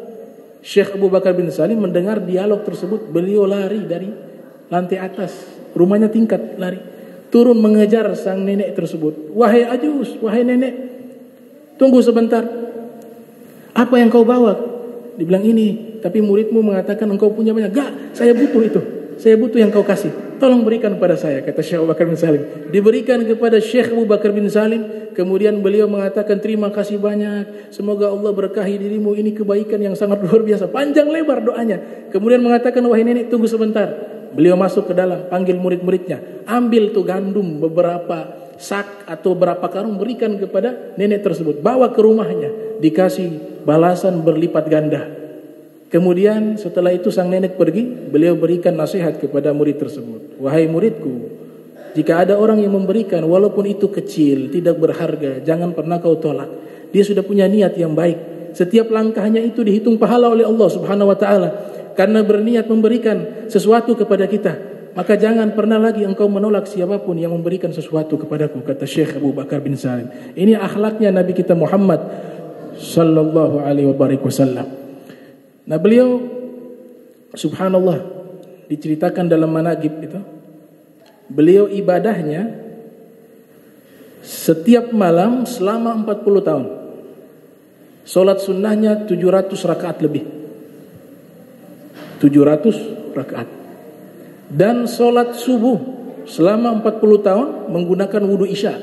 Syekh Abu Bakar bin Salim mendengar dialog tersebut. Beliau lari dari lantai atas. Rumahnya tingkat, lari. Turun mengejar sang nenek tersebut. Wahai ajus, wahai nenek, tunggu sebentar. Apa yang kau bawa? Dibilang ini. Tapi muridmu mengatakan engkau punya banyak. Gak, saya butuh itu. Saya butuh yang kau kasih. Tolong berikan kepada saya, kata Syekh Abu Bakar bin Salim. Diberikan kepada Syekh Abu Bakar bin Salim. Kemudian beliau mengatakan, terima kasih banyak. Semoga Allah berkahi dirimu. Ini kebaikan yang sangat luar biasa. Panjang lebar doanya. Kemudian mengatakan, wahai nenek, tunggu sebentar. Beliau masuk ke dalam, panggil murid-muridnya. Ambil tuh gandum, beberapa sak atau berapa karung, berikan kepada nenek tersebut. Bawa ke rumahnya. Dikasih balasan berlipat ganda. Kemudian setelah itu sang nenek pergi, beliau berikan nasihat kepada murid tersebut. Wahai muridku, jika ada orang yang memberikan walaupun itu kecil, tidak berharga, jangan pernah kau tolak. Dia sudah punya niat yang baik. Setiap langkahnya itu dihitung pahala oleh Allah Subhanahu wa taala karena berniat memberikan sesuatu kepada kita. Maka jangan pernah lagi engkau menolak siapapun yang memberikan sesuatu kepadaku, kata Syekh Abu Bakar bin Salim. Ini akhlaknya Nabi kita Muhammad sallallahu alaihi wasallam. Nah, beliau subhanallah diceritakan dalam manaqib itu, beliau ibadahnya setiap malam selama 40 tahun. Salat sunnahnya 700 rakaat lebih. 700 rakaat. Dan salat subuh selama 40 tahun menggunakan wudu isya.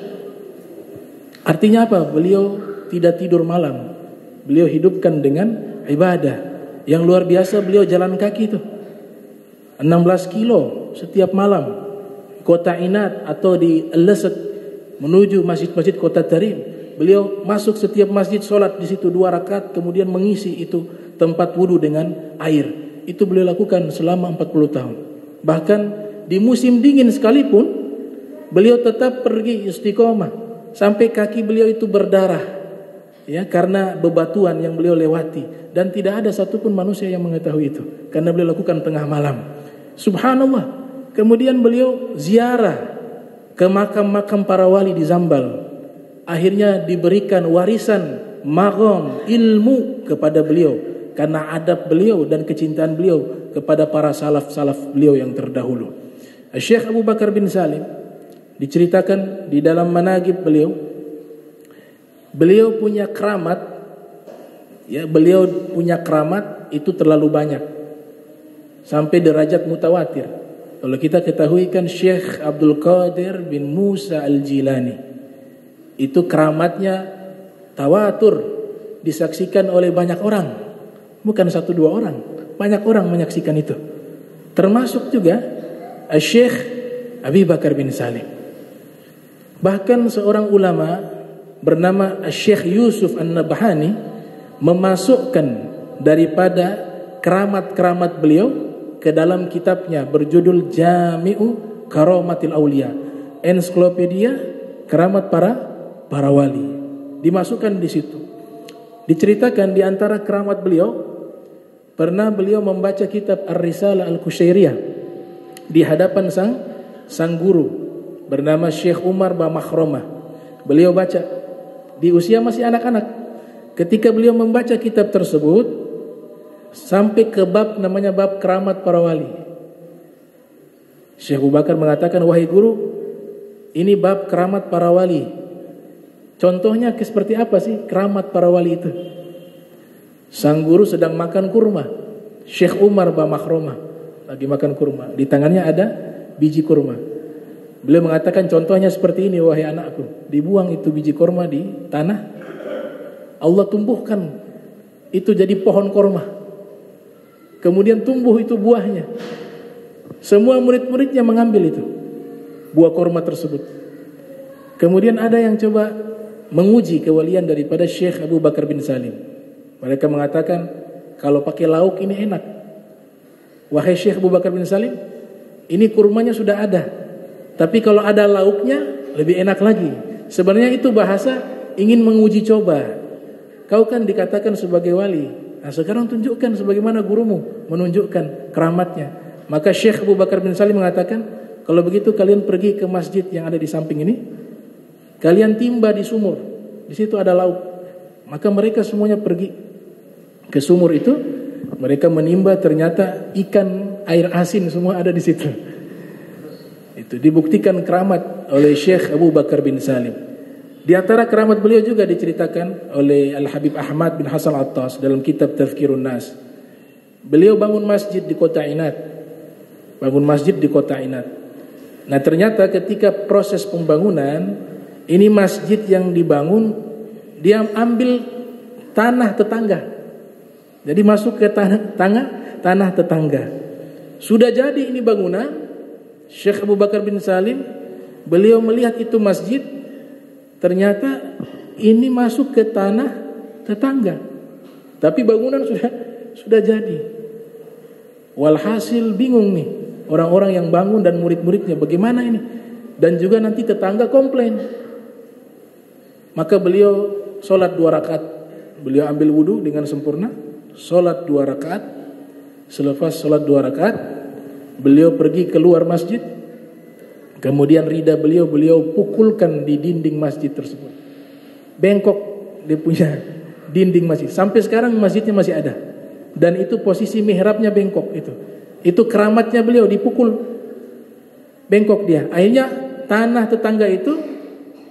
Artinya apa? Beliau tidak tidur malam. Beliau hidupkan dengan ibadah. Yang luar biasa, beliau jalan kaki itu 16 kilo setiap malam. Kota Inat atau di Al-Lasat menuju masjid-masjid kota Tarim. Beliau masuk setiap masjid, sholat di situ 2 rakaat, kemudian mengisi itu tempat wudu dengan air. Itu beliau lakukan selama 40 tahun. Bahkan di musim dingin sekalipun beliau tetap pergi istiqomah sampai kaki beliau itu berdarah, ya, karena bebatuan yang beliau lewati. Dan tidak ada satupun manusia yang mengetahui itu, karena beliau lakukan tengah malam. Subhanallah. Kemudian beliau ziarah ke makam-makam para wali di Zambal. Akhirnya diberikan warisan maqam ilmu kepada beliau karena adab beliau dan kecintaan beliau kepada para salaf-salaf beliau yang terdahulu. Syekh Abu Bakar bin Salim diceritakan di dalam manaqib beliau, beliau punya keramat, ya, beliau punya keramat itu terlalu banyak sampai derajat mutawatir. Kalau kita ketahui kan Syekh Abdul Qadir bin Musa Al-Jilani itu keramatnya tawatur, disaksikan oleh banyak orang, bukan 1-2 orang, banyak orang menyaksikan itu. Termasuk juga Syekh Abi Bakar bin Salim. Bahkan seorang ulama bernama Syekh Yusuf An-Nabhani memasukkan daripada keramat-keramat beliau ke dalam kitabnya berjudul Jami'u Karamatil Aulia, ensiklopedia keramat para wali. Dimasukkan di situ. Diceritakan di antara keramat beliau, pernah beliau membaca kitab Ar-Risalah Al-Kusyairiyah di hadapan sang guru bernama Syekh Umar Bamakhromah. Beliau baca di usia masih anak-anak. Ketika beliau membaca kitab tersebut sampai ke bab namanya bab keramat para wali, Syekh Abu Bakar mengatakan, wahai guru, ini bab keramat para wali. Contohnya seperti apa sih keramat para wali itu? Sang guru sedang makan kurma. Syekh Umar Bamakhromah lagi makan kurma. Di tangannya ada biji kurma. Beliau mengatakan contohnya seperti ini, wahai anakku. Dibuang itu biji kurma di tanah, Allah tumbuhkan itu jadi pohon kurma. Kemudian tumbuh itu buahnya. Semua murid-muridnya mengambil itu buah kurma tersebut. Kemudian ada yang coba menguji kewalian daripada Syekh Abu Bakar bin Salim. Mereka mengatakan, kalau pakai lauk ini enak. Wahai Syekh Abu Bakar bin Salim, ini kurmanya sudah ada, tapi kalau ada lauknya lebih enak lagi. Sebenarnya itu bahasa ingin menguji coba. kau kan dikatakan sebagai wali. Nah, sekarang tunjukkan sebagaimana gurumu menunjukkan keramatnya. Maka Syekh Abu Bakar bin Salim mengatakan, kalau begitu kalian pergi ke masjid yang ada di samping ini, kalian timba di sumur, di situ ada laut. Maka mereka semuanya pergi ke sumur itu, mereka menimba, ternyata ikan air asin semua ada di situ. Itu dibuktikan keramat oleh Syekh Abu Bakar bin Salim. Di antara keramat beliau juga diceritakan oleh Al-Habib Ahmad bin Hasan Attas dalam kitab Tazkirun Nas. Beliau bangun masjid di kota Inat. Bangun masjid di kota Inat. Nah, ternyata ketika proses pembangunan, ini masjid yang dibangun, dia ambil tanah tetangga. Jadi masuk ke tanah tetangga. Sudah jadi ini bangunan, Syekh Abu Bakar bin Salim, beliau melihat itu masjid, ternyata ini masuk ke tanah tetangga. Tapi bangunan sudah jadi. Walhasil bingung nih orang-orang yang bangun dan murid-muridnya, bagaimana ini? Dan juga nanti tetangga komplain. Maka beliau sholat 2 rakaat. Beliau ambil wudu dengan sempurna, sholat 2 rakaat. Selepas sholat 2 rakaat, beliau pergi keluar masjid. Kemudian rida beliau pukulkan di dinding masjid tersebut. Bengkok dia punya dinding masjid. Sampai sekarang masjidnya masih ada. Dan itu posisi mihrabnya bengkok itu. Itu keramatnya beliau, dipukul. Bengkok dia. Akhirnya tanah tetangga itu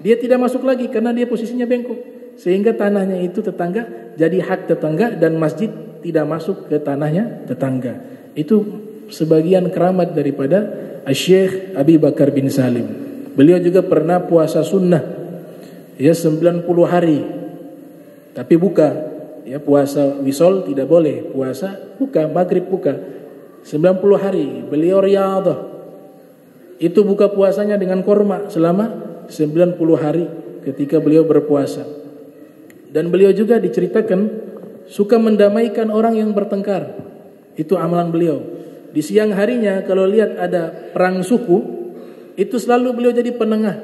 dia tidak masuk lagi karena dia posisinya bengkok. Sehingga tanahnya itu tetangga jadi hak tetangga dan masjid tidak masuk ke tanahnya tetangga. Itu sebagian keramat daripada Syekh Abi Bakar bin Salim. Beliau juga pernah puasa sunnah, ya 90 hari. Tapi buka, ya puasa wisol tidak boleh, puasa buka, maghrib buka. 90 hari beliau riyadhah. Itu buka puasanya dengan korma selama 90 hari ketika beliau berpuasa. Dan beliau juga diceritakan suka mendamaikan orang yang bertengkar. Itu amalan beliau. Di siang harinya kalau lihat ada perang suku, itu selalu beliau jadi penengah.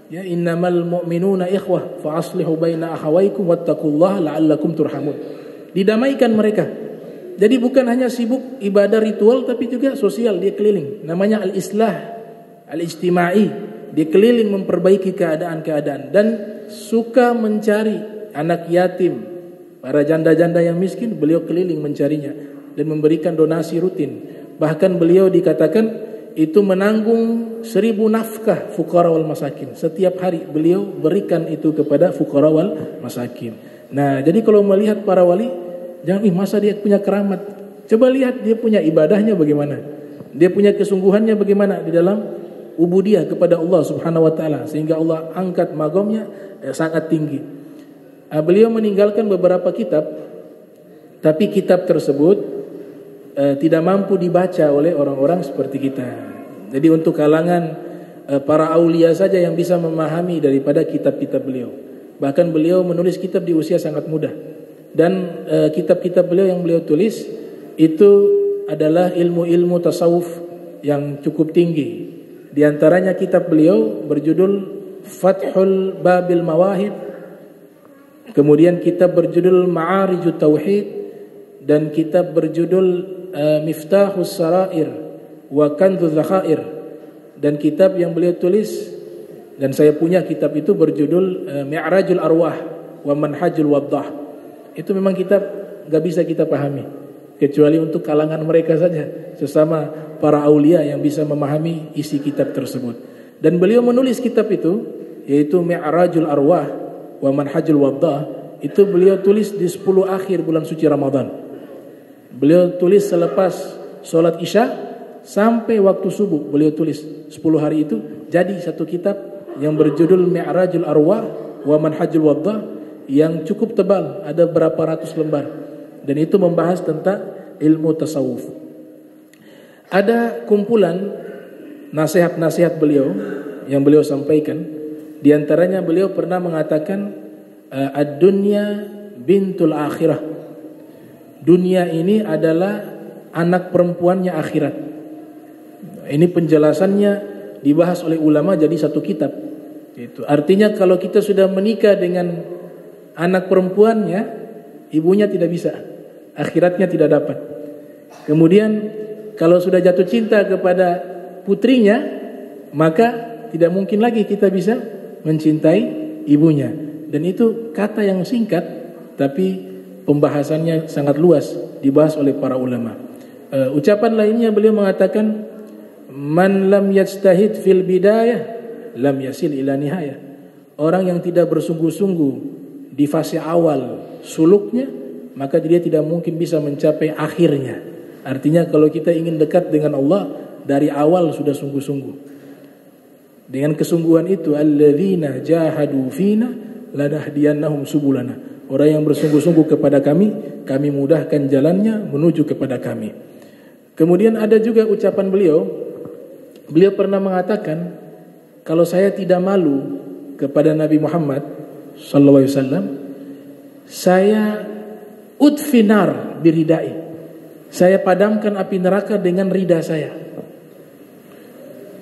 Ya, innamal mu'minuna ikhwah fa aslihu baina akhawaykum wattaqullaha la'allakum turhamun. Didamaikan mereka. Jadi bukan hanya sibuk ibadah ritual tapi juga sosial, dia keliling. Namanya al-islah, al-ijtimai. Dia keliling memperbaiki keadaan-keadaan dan suka mencari anak yatim, para janda-janda yang miskin, beliau keliling mencarinya dan memberikan donasi rutin. Bahkan beliau dikatakan itu menanggung 1000 nafkah fuqara wal masakin. Setiap hari beliau berikan itu kepada fuqara wal masakin. Nah, jadi kalau melihat para wali, jangan masa dia punya keramat. Coba lihat dia punya ibadahnya bagaimana. Dia punya kesungguhannya bagaimana di dalam ubudiyah kepada Allah Subhanahu wa taala sehingga Allah angkat magamnya sangat tinggi. Beliau meninggalkan beberapa kitab, tapi kitab tersebut tidak mampu dibaca oleh orang-orang seperti kita. Jadi untuk kalangan para aulia saja yang bisa memahami daripada kitab-kitab beliau. Bahkan beliau menulis kitab di usia sangat muda. Dan kitab-kitab beliau yang beliau tulis itu adalah ilmu-ilmu tasawuf yang cukup tinggi. Di antaranya kitab beliau berjudul Fathul Babil Mawahib. Kemudian kitab berjudul Ma'arijut Tauhid dan kitab berjudul Miftahus Sarair wa Kanzuz Zakhair, dan kitab yang beliau tulis dan saya punya kitab itu berjudul Mi'rajul Arwah wa Manhajul Waddah. Itu memang kitab gak bisa kita pahami kecuali untuk kalangan mereka saja, sesama para aulia yang bisa memahami isi kitab tersebut. Dan beliau menulis kitab itu yaitu Mi'rajul Arwah wa Manhajul Waddah, itu beliau tulis di 10 akhir bulan suci Ramadan. Beliau tulis selepas sholat isya sampai waktu subuh. Beliau tulis 10 hari itu jadi satu kitab yang berjudul Mi'rajul Arwah wa Manhajul Waddah yang cukup tebal, ada berapa ratus lembar. Dan itu membahas tentang ilmu tasawuf. Ada kumpulan nasihat-nasihat beliau yang beliau sampaikan. Di antaranya beliau pernah mengatakan ad-dunya bintul akhirah. Dunia ini adalah anak perempuannya akhirat. Ini penjelasannya dibahas oleh ulama jadi satu kitab. Itu artinya kalau kita sudah menikah dengan anak perempuannya, ibunya tidak bisa, akhiratnya tidak dapat. Kemudian kalau sudah jatuh cinta kepada putrinya, maka tidak mungkin lagi kita bisa mencintai ibunya. Dan itu kata yang singkat, tapi pembahasannya sangat luas, dibahas oleh para ulama. Ucapan lainnya beliau mengatakan, man lam yajtahid fil bidayah lam yasil ila nihayah. Orang yang tidak bersungguh-sungguh di fase awal suluknya, maka dia tidak mungkin bisa mencapai akhirnya. Artinya kalau kita ingin dekat dengan Allah, dari awal sudah sungguh-sungguh. Dengan kesungguhan itu, alladzina jahadu fina lanahdiyannahum subulana. Orang yang bersungguh-sungguh kepada kami mudahkan jalannya menuju kepada kami. Kemudian ada juga ucapan beliau pernah mengatakan, kalau saya tidak malu kepada Nabi Muhammad sallallahu alaihi wasallam, saya udfinar biridai. Saya padamkan api neraka dengan rida saya.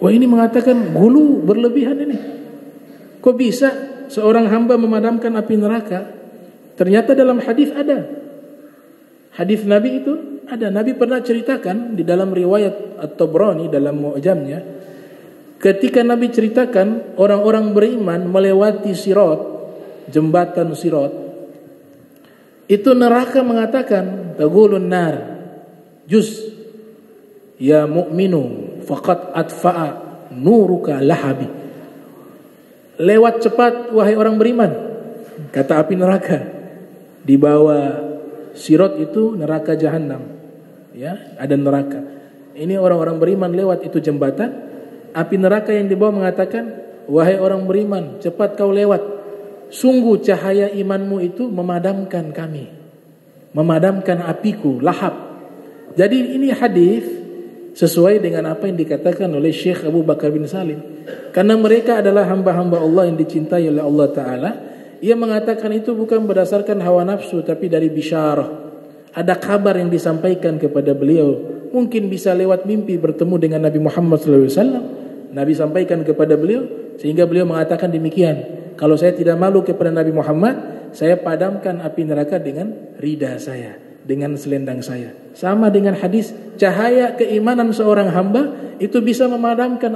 Wah, ini mengatakan gulu berlebihan ini. Kok bisa seorang hamba memadamkan api neraka? Ternyata dalam hadis ada. Hadis Nabi itu ada. Nabi pernah ceritakan di dalam riwayat At-Tabrani dalam Mu'jamnya, ketika Nabi ceritakan orang-orang beriman melewati Sirat, jembatan Sirat, itu neraka mengatakan, taqulun nar juz ya mu'minu faqad atfa'a nuruka lahabi. Lewat cepat wahai orang beriman, kata api neraka. Di bawah Sirat itu neraka jahanam, ya, ada neraka. Ini orang-orang beriman lewat itu jembatan, api neraka yang di bawah mengatakan, wahai orang beriman, cepat kau lewat. Sungguh cahaya imanmu itu memadamkan kami, memadamkan apiku, lahab. Jadi ini hadis sesuai dengan apa yang dikatakan oleh Syekh Abu Bakar bin Salim. Karena mereka adalah hamba-hamba Allah yang dicintai oleh Allah Ta'ala. Ia mengatakan itu bukan berdasarkan hawa nafsu, tapi dari bisyarah. Ada kabar yang disampaikan kepada beliau. Mungkin bisa lewat mimpi bertemu dengan Nabi Muhammad SAW. Nabi sampaikan kepada beliau, sehingga beliau mengatakan demikian. Kalau saya tidak malu kepada Nabi Muhammad, saya padamkan api neraka dengan rida saya, dengan selendang saya. Sama dengan hadis, cahaya keimanan seorang hamba itu bisa memadamkan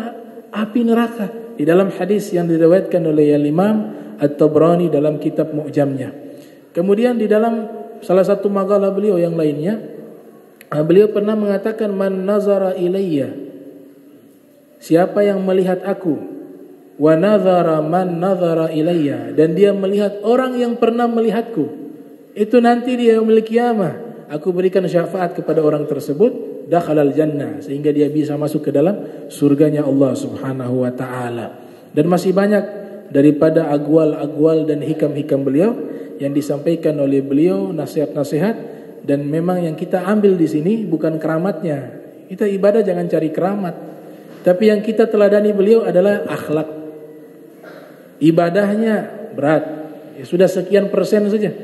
api neraka. Di dalam hadis yang diriwayatkan oleh Imam At-Tabrani dalam kitab Mu'jamnya. Kemudian di dalam salah satu makalah beliau yang lainnya, beliau pernah mengatakan, man nazara ilayya, siapa yang melihat aku, wa nazara man nazara ilayya, dan dia melihat orang yang pernah melihatku, itu nanti dia yaumil qiyamah aku berikan syafaat kepada orang tersebut, dakhalal jannah, sehingga dia bisa masuk ke dalam surganya Allah Subhanahu wa taala. Dan masih banyak daripada agwal-agwal dan hikam-hikam beliau yang disampaikan oleh beliau, nasihat-nasihat. Dan memang yang kita ambil di sini bukan keramatnya. Kita ibadah jangan cari keramat, tapi yang kita teladani beliau adalah akhlak. Ibadahnya berat, ya sudah sekian persen saja,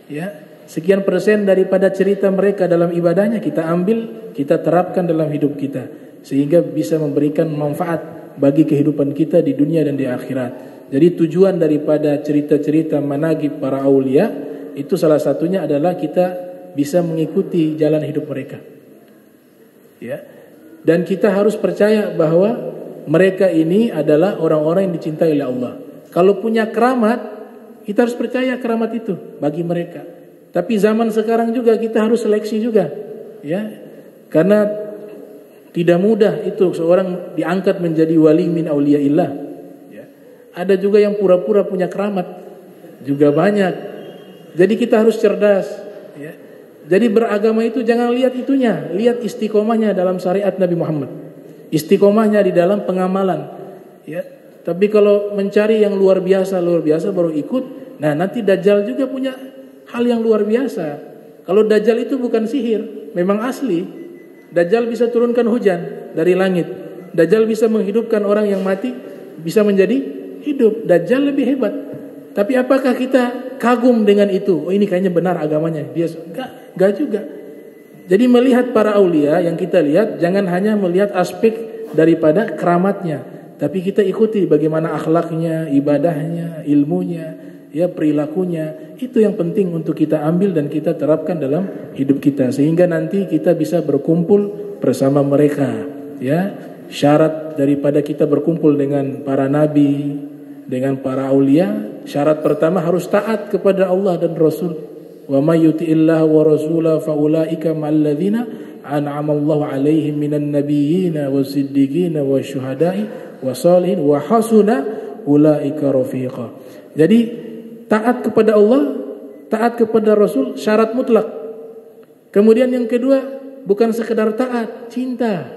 ya, sekian persen daripada cerita mereka dalam ibadahnya kita ambil, kita terapkan dalam hidup kita, sehingga bisa memberikan manfaat bagi kehidupan kita di dunia dan di akhirat. Jadi tujuan daripada cerita-cerita manaqib para aulia itu salah satunya adalah kita bisa mengikuti jalan hidup mereka, ya. Dan kita harus percaya bahwa mereka ini adalah orang-orang yang dicintai oleh Allah. Kalau punya keramat, kita harus percaya keramat itu bagi mereka. Tapi zaman sekarang juga kita harus seleksi juga, ya. Karena tidak mudah itu seorang diangkat menjadi wali min auliyaillah, ya. Ada juga yang pura-pura punya keramat, juga banyak. Jadi kita harus cerdas, ya. Jadi beragama itu jangan lihat itunya, lihat istiqomahnya dalam syariat Nabi Muhammad, istiqomahnya di dalam pengamalan, ya. Tapi kalau mencari yang luar biasa baru ikut, nah nanti Dajjal juga punya hal yang luar biasa. Kalau Dajjal itu bukan sihir, memang asli. Dajjal bisa turunkan hujan dari langit. Dajjal bisa menghidupkan orang yang mati, bisa menjadi hidup. Dajjal lebih hebat. Tapi apakah kita kagum dengan itu? Oh, ini kayaknya benar agamanya. Dia enggak juga. Jadi melihat para aulia yang kita lihat, jangan hanya melihat aspek daripada keramatnya, tapi kita ikuti bagaimana akhlaknya, ibadahnya, ilmunya, ya perilakunya. Itu yang penting untuk kita ambil dan kita terapkan dalam hidup kita sehingga nanti kita bisa berkumpul bersama mereka. Ya, syarat daripada kita berkumpul dengan para nabi, dengan para aulia, syarat pertama harus taat kepada Allah dan Rasul. Wa may yuti'illah wa rasulahu fa ulaika ma'al ladzina an'ama Allahu 'alaihim minan nabiyyin was-siddiqin wasyuhada'i wassalihin wa hasuna ulaika rafiqa. Jadi taat kepada Allah, taat kepada Rasul syarat mutlak. Kemudian yang kedua, bukan sekedar taat, cinta.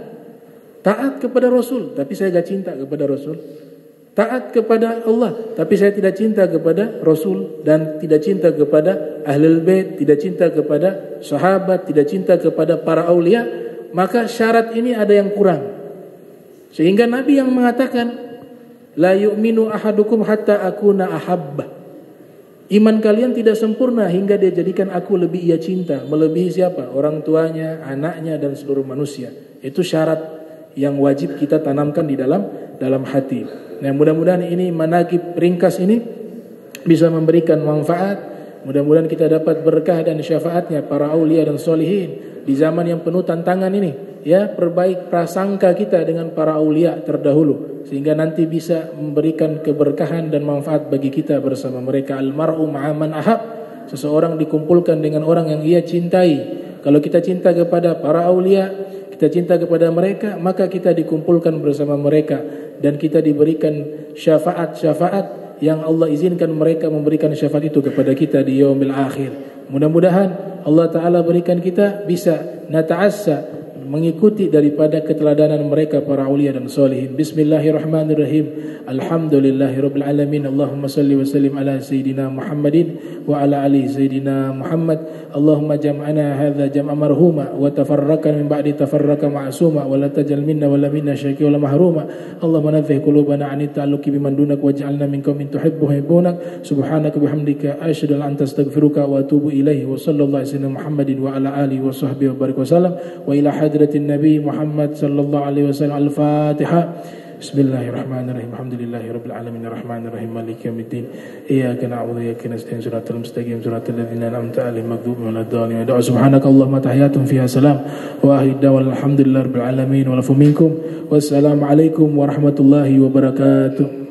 Taat kepada Rasul, tapi saya gak cinta kepada Rasul. Taat kepada Allah, tapi saya tidak cinta kepada Rasul dan tidak cinta kepada Ahlul Bait, tidak cinta kepada sahabat, tidak cinta kepada para aulia, maka syarat ini ada yang kurang. Sehingga Nabi yang mengatakan, la yu'minu ahadukum hatta akuna ahabba. Iman kalian tidak sempurna hingga dia jadikan aku lebih ia cinta, melebihi siapa? Orang tuanya, anaknya dan seluruh manusia. Itu syarat yang wajib kita tanamkan di dalam hati. Nah, mudah-mudahan ini manaqib ringkas ini bisa memberikan manfaat. Mudah-mudahan kita dapat berkah dan syafaatnya para aulia dan solihin di zaman yang penuh tantangan ini. Ya, perbaik prasangka kita dengan para aulia terdahulu sehingga nanti bisa memberikan keberkahan dan manfaat bagi kita bersama mereka. Al-mar'u ma'a man ahab. Seseorang dikumpulkan dengan orang yang ia cintai. Kalau kita cinta kepada para aulia, kita cinta kepada mereka, maka kita dikumpulkan bersama mereka dan kita diberikan syafaat-syafaat yang Allah izinkan mereka memberikan syafaat itu kepada kita di yaumil akhir. Mudah-mudahan Allah Ta'ala berikan kita bisa nata'assa mengikuti daripada keteladanan mereka para aulia dan solihin. Bismillahirrahmanirrahim. Alhamdulillahirabbil alamin. Allahumma salli wa sallim ala sayidina Muhammadin wa ala ali sayidina Muhammad. Allahumma jam'ana hadza jam'a marhuma wa tafarraqna min ba'di tafarraqa ma'suma wa la tajal minna wa la minna syaqi wa la mahruma. Allahumma nadhih qulubana 'ani ta'alluqi biman dunak waj'alna minkum min tuhibbunak. Subhanaka bihamdika asyhadu an la ilaha illa anta astaghfiruka wa atubu ilaihi. Wa sallallahu alaihi Muhammadin wa ala alihi wa sahbihi wa barik wa sallam wa ila Nabi Muhammad sallallahu alaihi wasallam. Al-Fatihah. Bismillahirrahmanirrahim. Alhamdulillahirabbil alamin arrahmanirrahim maliki yaumiddin. Iyyaka na'budu wa iyyaka nasta'in. Shiratal mustaqim shiratal ladzina an'amta alaihim ghairil maghdubi waladdallin. Subhanakallahumma tahiyyatun fiha salam wa ahidda walhamdulillahirabbil alamin wa lafu minkum. Wassalamu alaikum warahmatullahi wabarakatuh.